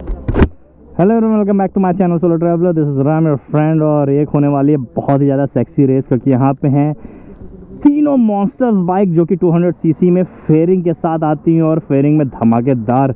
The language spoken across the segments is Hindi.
Hello everyone, welcome back to my channel solo traveller. This is Ram your friend. और एक होने वाली है बहुत ही ज़्यादा सेक्सी रेस, क्योंकि यहाँ पे हैं तीनों मॉन्स्टर्स बाइक जो कि 200 सीसी में फेयरिंग के साथ आती हैं और फेयरिंग में धमाकेदार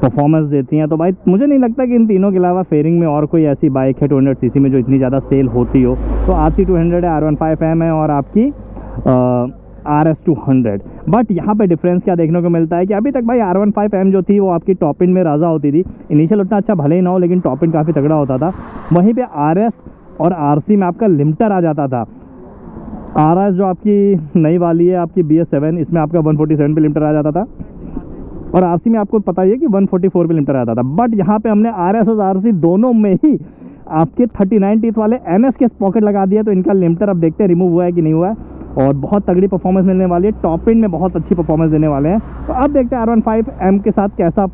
परफॉर्मेंस देती हैं। तो भाई मुझे नहीं लगता कि इन तीनों के अलावा फेयरिंग में और कोई ऐसी बाइक है 200 सीसी में जो इतनी ज़्यादा सेल होती हो। तो RC200 है, R15M है और आपकी RS200। बट यहाँ पे डिफरेंस क्या देखने को मिलता है कि अभी तक भाई R15M जो थी वो आपकी टॉप इन में राजा होती थी। इनिशियल उतना अच्छा भले ही ना हो, लेकिन टॉप इन काफ़ी तगड़ा होता था। वहीं पे RS और RC में आपका लिमिटर आ जाता था। RS जो आपकी नई वाली है आपकी BS7, इसमें आपका 147 पे लिमिटर आ जाता था और RC में आपको पता ही है कि 144 पे लिमिटर आता था। बट यहाँ पे हमने RS और RC दोनों में ही आपके 39 टीथ वाले NS के पॉकेट लगा दिया। तो इनका लिमिटर अब देखते हैं रिमूव हुआ है कि नहीं हुआ है, और बहुत तगड़ी परफॉर्मेंस मिलने वाली है। टॉप इन में बहुत अच्छी परफॉर्मेंस देने वाले हैं। तो अब देखते हैं R15M के साथ कैसा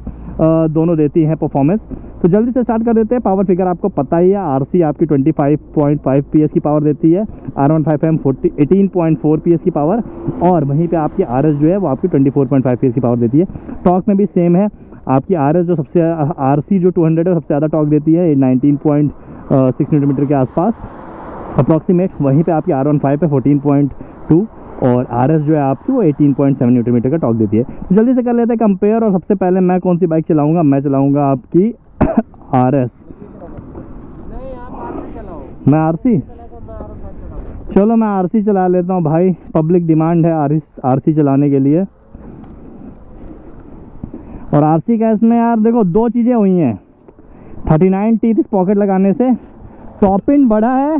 दोनों देती हैं परफॉर्मेंस। तो जल्दी से स्टार्ट कर देते हैं। पावर फिगर आपको पता ही है, RC आपकी 25.5 PS की पावर देती है, R15M 18.4 PS की पावर, और वहीं पे आपकी RS जो है वो आपकी 24.5 PS की पावर देती है। टॉर्क में भी सेम है, आपकी RS जो सबसे RC जो 200 है सबसे ज़्यादा टॉर्क देती है 19.6 न्यूटन के आसपास अप्रॉक्सीमेट। वहीं पे आपकी R15 पे 14.2 और RS जो है आपकी वो 18.7 न्यूटन मीटर का टॉर्क देती है। तो जल्दी से कर लेते हैं कंपेयर। और सबसे पहले मैं कौन सी बाइक चलाऊंगा, मैं चलाऊंगा आपकी RS। मैं RC, चलो मैं RC चला लेता हूँ भाई। पब्लिक डिमांड है RC चलाने के लिए। और RC का इसमें यार देखो दो चीज़ें हुई हैं। 39 टीथ इस पॉकेट लगाने से टॉप इन बढ़ा है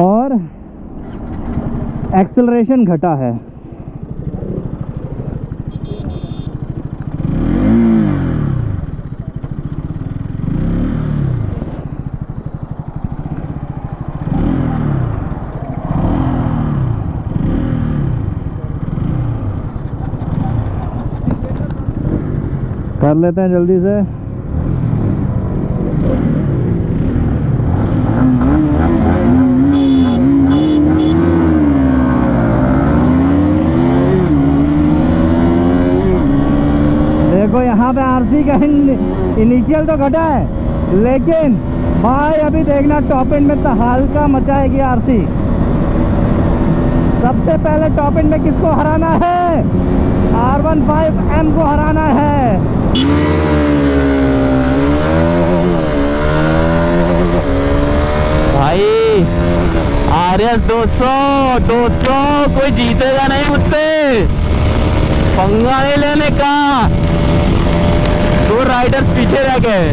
और एक्सेलरेशन घटा है। कर लेते हैं जल्दी से। देखो यहाँ पे RC का इनिशियल तो घटा है, लेकिन भाई अभी देखना टॉप एंड में तो हल्का मचाएगी RC। सबसे पहले टॉप एंड में किसको हराना है? R15M को हराना है। भाई RS 200 कोई जीतेगा नहीं मुझसे, पंगा नहीं लेने का। दो राइडर्स पीछे रह गए।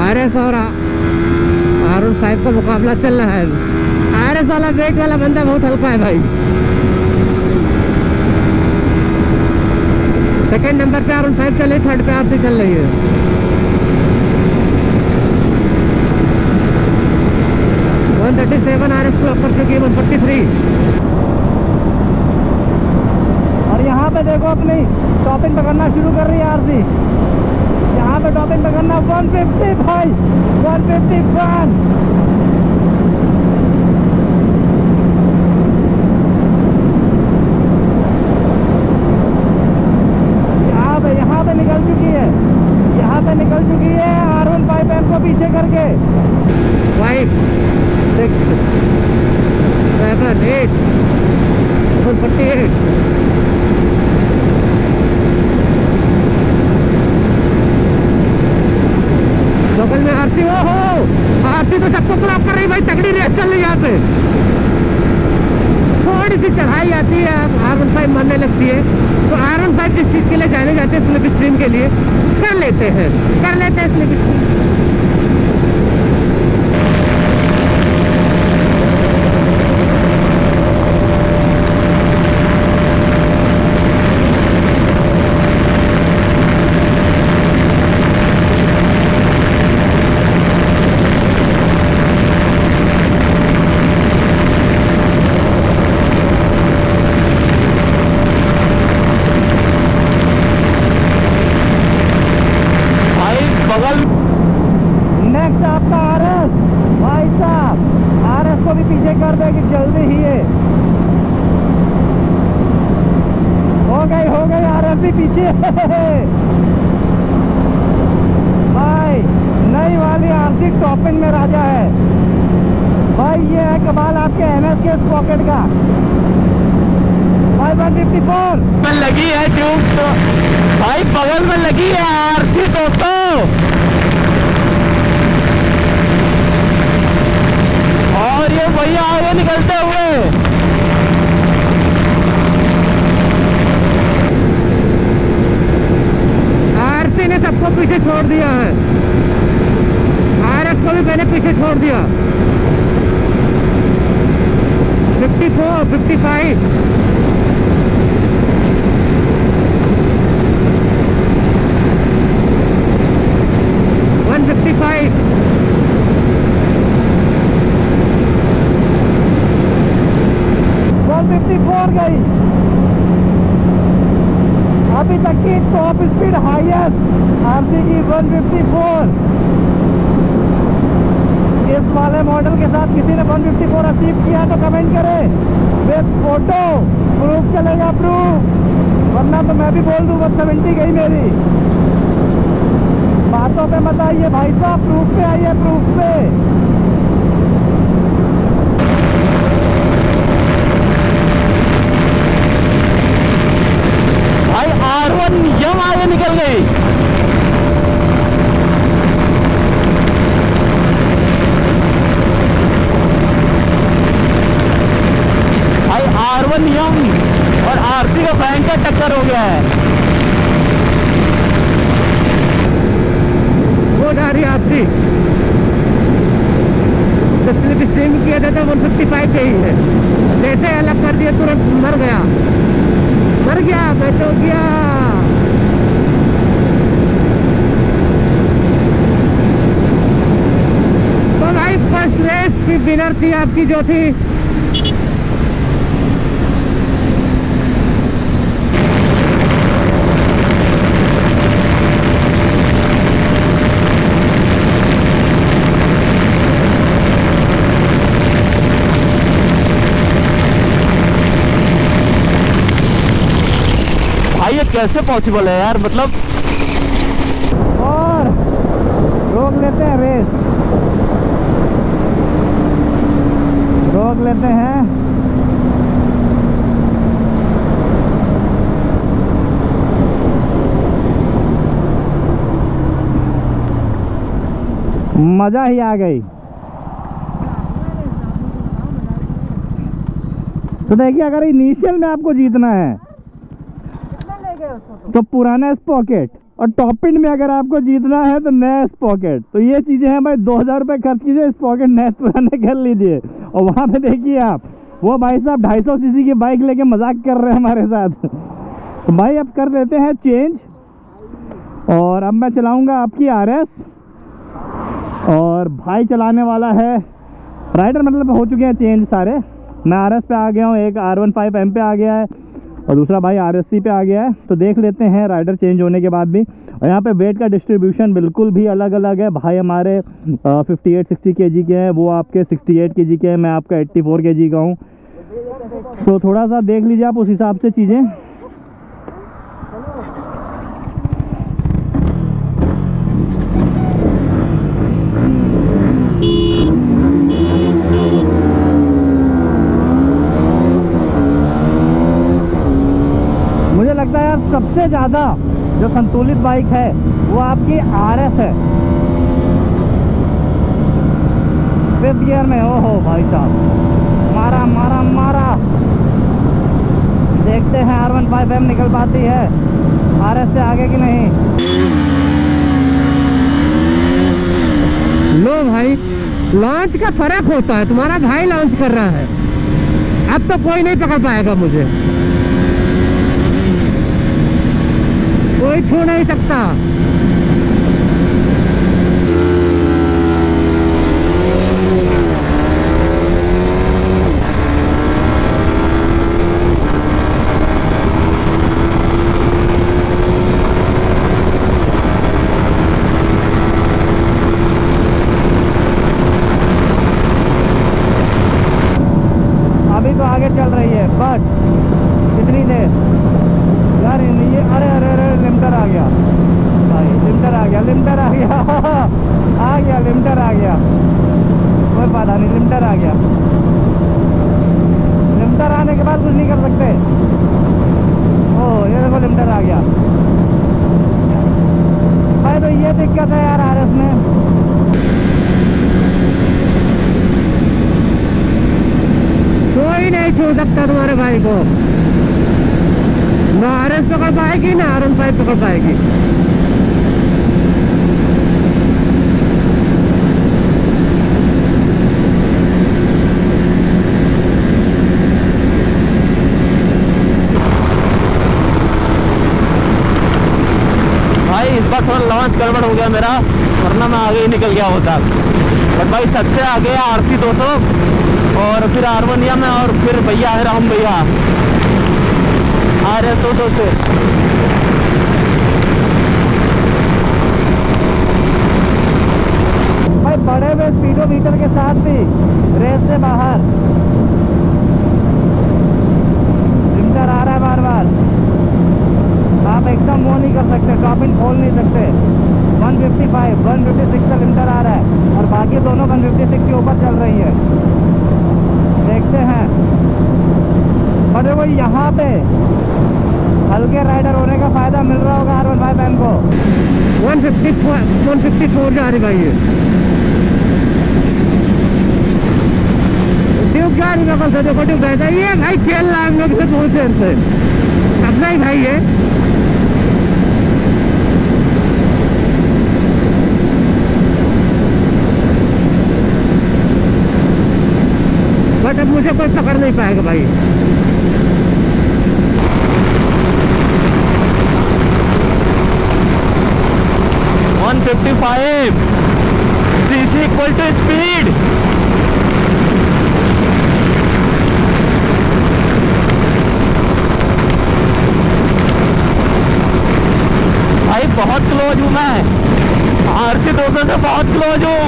RS और R15 का मुकाबला चल रहा है। RS वाला वेट वाला बंदा बहुत हल्का है भाई। सेकंड नंबर पे R15 चल रही, थर्ड पे RC चल रही है। RS को अपर चुकी है 143। और यहाँ पे देखो अपनी टॉप इन पकड़ना शुरू कर रही है RC। यहाँ पे टॉप इन पकड़ना 150 भाई, 151। यहाँ पे निकल चुकी है, यहाँ पे निकल चुकी है R15M को पीछे करके। 5 6 7 8 148। बगल में RC। हो RC तो सबको क्रॉप कर रही भाई, तगड़ी रेस चल रही है यहाँ पे। थोड़ी सी चढ़ाई आती है, R15 मारने लगती है। तो R15 जिस चीज़ के लिए जाने जाते हैं स्लिप स्ट्रीम के लिए, कर लेते हैं स्लिप स्ट्रीम। भाई बगल पीछे भाई नई वाली आरसी टॉप इन में राजा है भाई। ये है कमाल आपके NS के पॉकेट का 554 में लगी है ट्यूब तो भाई, बगल में लगी है आरसी दोस्तों। और ये भैया आगे निकलते हुए आरसी ने सबको पीछे छोड़ दिया है, RS को भी मैंने पीछे छोड़ दिया। 54, 55 155 154 गई अभी तक की टॉप स्पीड हाईएस्ट आरसी की 154। इस वाले मॉडल के साथ किसी ने 154 अचीव किया तो कमेंट करे विद फोटो, प्रूफ चलेगा प्रूफ, वरना तो मैं भी बोल दूं 170 गई मेरी। बातों पे मत आइए भाई साहब, प्रूफ पे आइए, प्रूफ पे। भाई R1 यम आगे निकल गई। भाई R1 यम और आरसी का भयंकर टक्कर हो गया है। वो जा रही आरसी, तो स्लिप स्ट्रीम किया था 155 पे ही है, जैसे अलग कर दिया तुरंत मर गया, मर गया, मैं तो गया। तो भाई फर्स्ट रेस की विनर थी आपकी जो थी भाई ये कैसे पॉसिबल है यार, मतलब और रोक लेते हैं रेस, रोक लेते हैं। मजा ही आ गई। तो देखिए अगर इनिशियल में आपको जीतना है तो पुराना स्पॉकेट, और टॉप एंड में अगर आपको जीतना है तो नया स्पॉकेट। तो ये चीज़ें हैं भाई, 2000 रुपये खर्च कीजिए, स्पॉकेट नए पुराने कर लीजिए। और वहाँ पे देखिए आप वो भाई साहब 250 सीसी की बाइक लेके मजाक कर रहे हैं हमारे साथ। तो भाई अब कर लेते हैं चेंज, और अब मैं चलाऊँगा आपकी RS, और भाई चलाने वाला है राइडर, मतलब हो चुके हैं चेंज सारे। मैं RS पे आ गया हूँ, एक R15M पे आ गया है और दूसरा भाई RSC पे आ गया है। तो देख लेते हैं राइडर चेंज होने के बाद भी। और यहाँ पे वेट का डिस्ट्रीब्यूशन बिल्कुल भी अलग अलग है। भाई हमारे 58-60 kg के हैं, वो आपके 68 kg के हैं, मैं आपका 84 kg का हूँ। तो थोड़ा सा देख लीजिए आप उस हिसाब से चीज़ें। मुझे लगता है यार सबसे ज़्यादा जो संतुलित बाइक है वो आपकी RS है 5th गियर में। ओहो भाई साहब, मारा मारा मारा। देखते हैं R15M निकल पाती है RS से आगे कि नहीं। लो भाई, लॉन्च का फर्क होता है, तुम्हारा भाई लॉन्च कर रहा है, अब तो कोई नहीं पकड़ पाएगा मुझे, कोई छू नहीं सकता। अभी तो आगे चल रही है, बट कितनी देर यार ये, अरे अरे गया, कोई बात नहीं, लिमिटर आ गया। लिमिटर आने के बाद कुछ नहीं कर सकते। ओह ये देखो लिमिटर आ गया भाई। तो ये दिक्कत है यार आरएस में। कोई नहीं छू सकता तुम्हारे भाई को, ना आरएस पकड़ पाएगी ना R15 पकड़ पाएगी। भाई इस बार थोड़ा लॉन्च गड़बड़ हो गया मेरा, वरना मैं आगे ही निकल गया होता। बट भाई सबसे आगे RC 200 और फिर R1 में, और फिर भैया है राम भैया RS 200 से। भाई बड़े हुए स्पीडोमीटर के साथ भी रेस से बाहर। लिमिटर आ रहा है बार बार, आप एकदम वो नहीं कर सकते, टॉप इन खोल नहीं सकते। 155 156 का लिमिटर आ रहा है और बाकी दोनों 156 के ऊपर चल रही है। देखते हैं बड़े वो यहाँ पे हल्के राइडर होने का फायदा मिल रहा होगा R15 को। 154 जा रही भाई, ये ट्यूब जा रही है। देखो ट्यूब रहता है ये भाई, खेल रहा है हम लोग से बहुत देर से, अपना ही भाई है। बट अब मुझे कोई पकड़ नहीं पाएगा भाई। CC equal to speed. भाई बहुत क्लोज हूँ मैं, RC 200 से बहुत क्लोज हूँ।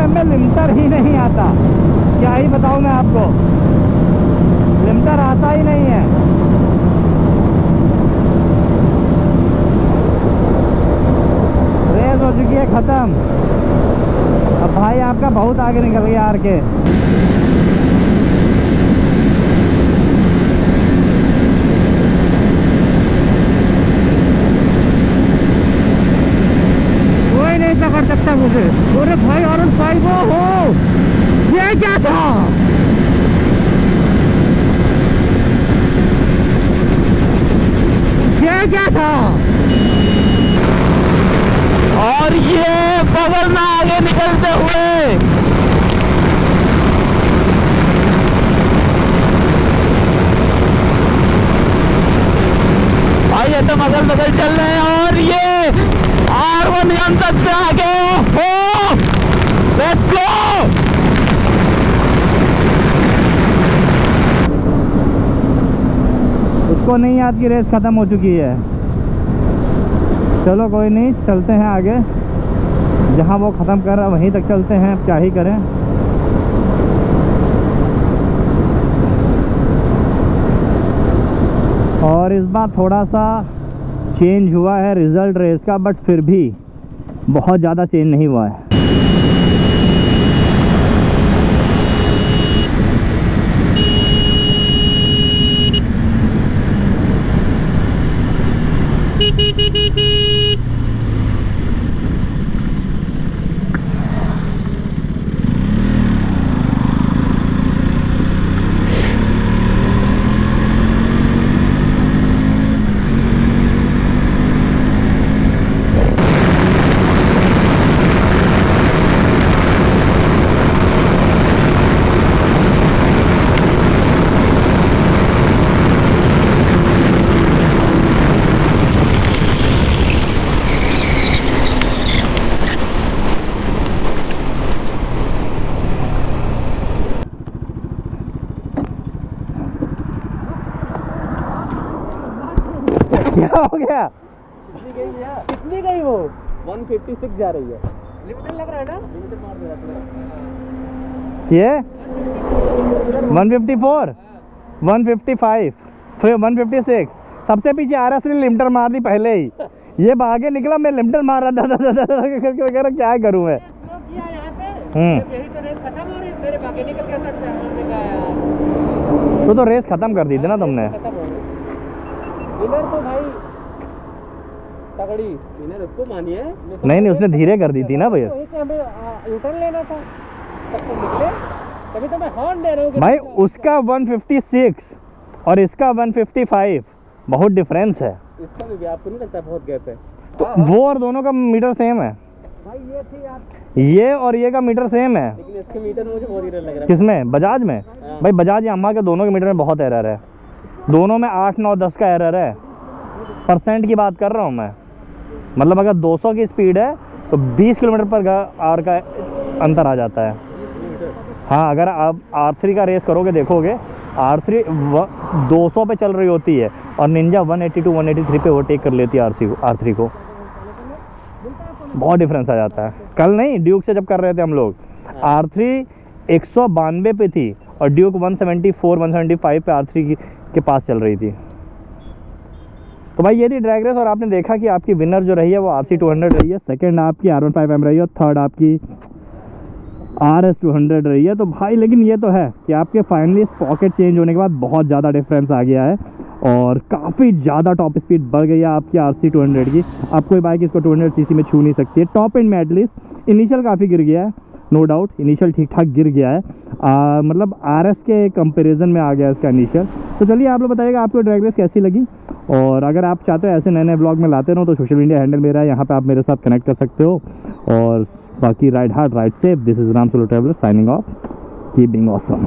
में लिमिटर ही नहीं आता, क्या ही बताऊं मैं आपको, लिमिटर आता ही नहीं है। रेस हो चुकी है खत्म। अब भाई आपका बहुत आगे निकल गया आर के। कोई नहीं पकड़ सकता मुझे। अरे भाई R15 हो, ये क्या था? ये क्या था? और ये बगल में आगे निकलते हुए भाई ये तो बगल बगल चल रहे हैं, और ये R1 तक से आगे हो। Let's go. उसको नहीं याद कि रेस खत्म हो चुकी है। चलो कोई नहीं, चलते हैं आगे, जहां वो ख़त्म कर रहा है वहीं तक चलते हैं। अब क्या ही करें। और इस बार थोड़ा सा चेंज हुआ है रिज़ल्ट रेस का, बट फिर भी बहुत ज़्यादा चेंज नहीं हुआ है। क्या हो गया? कितनी गई वो? 156 जा रही है। लिमिटर लग रहा है ना? लिमिटर मार दे रहा ये 154 155 फिर 156 सबसे पीछे RS ने लिमिटर मार दी पहले ही, ये आगे निकला, मैं लिमिटर मार रहा था, क्या करूँ मैं। स्लो किया यहाँ पे, यही तो रेस खत्म हो रही, मेरे बाकी निकल गया सट पे, हमने कहा यार तो रेस खत्म कर दी थी ना तुमने। खत्म हो गई। विनर तो भाई तगड़ी, विनर उसको मानिए। नहीं उसने धीरे कर दी थी ना भैया। वहीं से हमें यूटर्न लेना था, तब तो निकले, तभी तो मैं हॉर्न दे रहा हूँ कि भाई उसका 156 और इसका 155 बहुत डिफरेंस है। इसका भी आपको नहीं लगता बहुत गैप है? तो वो और दोनों का मीटर सेम है भाई ये थी यार, ये और ये का मीटर सेम है। लेकिन इसके मीटर में मुझे बहुत एरर लग रहा है। किसमें? बजाज में। भाई बजाज यामाहा के दोनों के मीटर में बहुत एरर है, दोनों में 8 9 10 का एरर है। परसेंट की बात कर रहा हूँ मैं, मतलब अगर 200 की स्पीड है तो 20 किलोमीटर पर आवर का अंतर आ जाता है। हाँ अगर आप R3 का रेस करोगे देखोगे, R3 200 पे चल रही होती है और निंजा 182 183 पे ओवरटेक कर लेती है R3 को। बहुत डिफरेंस आ जाता है। कल नहीं, ड्यूक से जब कर रहे थे हम लोग, R3 192 पे थी और ड्यूक 174 175 पे R3 के पास चल रही थी। तो भाई ये थी ड्रैग रेस, और आपने देखा कि आपकी विनर जो रही है वो RC 200 रही है, सेकंड आपकी R15M रही है और थर्ड आपकी RS 200 रही है। तो भाई लेकिन ये तो है कि आपके फाइनली पॉकेट चेंज होने के बाद बहुत ज़्यादा डिफरेंस आ गया है और काफ़ी ज़्यादा टॉप स्पीड बढ़ गई है आपकी RC 200 की। आप कोई बाइक इसको 200 सीसी में छू नहीं सकती है टॉप एंड में। एटलीस्ट इनिशियल काफ़ी गिर गया है, नो डाउट इनिशियल ठीक ठाक गिर गया है, मतलब RS के कंपैरिजन में आ गया इसका इनिशियल। तो चलिए आप लोग बताइएगा आपको ड्रैग रेस कैसी लगी, और अगर आप चाहते हो ऐसे नए नए ब्लॉग में लाते रहो तो सोशल मीडिया हैंडल मेरा है, यहाँ पे आप मेरे साथ कनेक्ट कर सकते हो। और बाकी ride hard ride safe, this is Ram solo traveller signing off, keep being awesome.